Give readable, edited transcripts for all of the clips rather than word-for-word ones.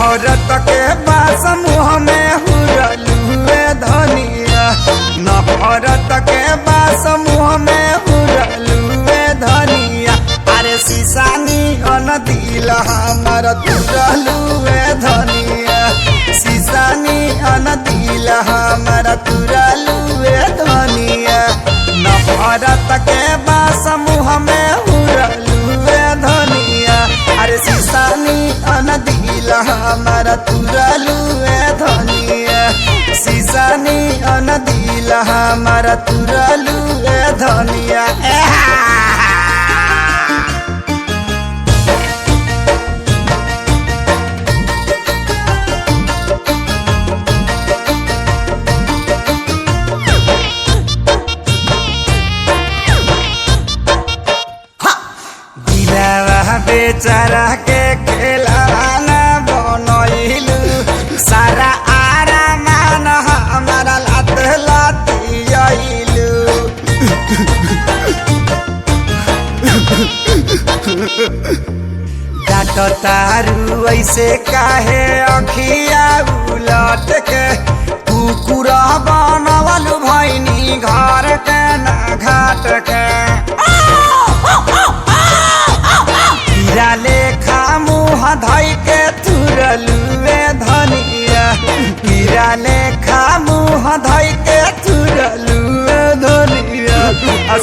नफरत के बास मुँह में हुरलुए धनिया, नफरत के बास मुँह में हुरलुए धनिया। अरे सीसानी अन दिल हमार तुरलुए धनिया, सीसानी अन दिल हमार तुरलुए धनिया। नफरत के बास मुँह में हुरलुए धनिया, अरे सीसानी अन दिल हमारा तुरलुए धनिया, सीसानी अन दिल हमारा तुरलुए धनिया। बेचारा के खेलाना बनैलू, सारा आरामान हमारा लात लातियलू। डाट तारू ऐसे काहे अखिया उलट के, कुकुर बनवलू भैनी घर के ना घाट के। हीरा लेखा मुँह धई के तुरलुए धनिया, हीरा लेखा मुँह धई के तुरलुए धनिया।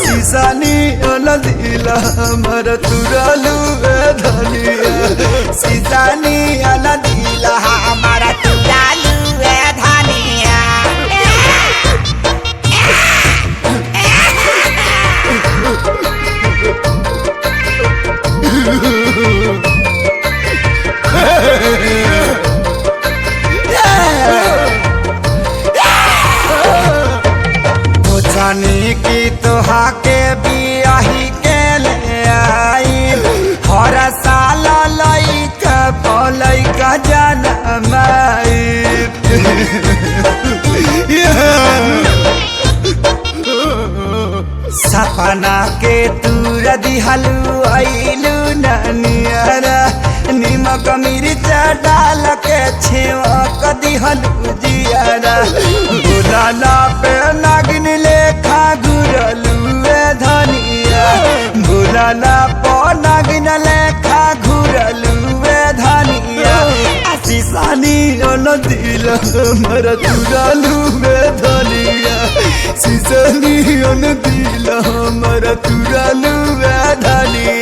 सीसानी अन दिल हमार तुरलुए धनिया, सीसानी अन दिल हमार तुरलुए धनिया। जानी की तोहा के बियाही के ले आई, हर साल लइका पलैका जनमाई। सपना के तूर दिहलू आइलू नानियारा, निमक मिर्चा डाल के छेवक दिहलू जियारा। बुलाला पे नागिन लेखा घुरलुए धनिया, बुलाला पे नागिन लेखा घुरलुए धनिया। सीसानी अन दिल हमार तुरलुए धनिया, सीसानी अन दिल हमार तुरलुए धनिया।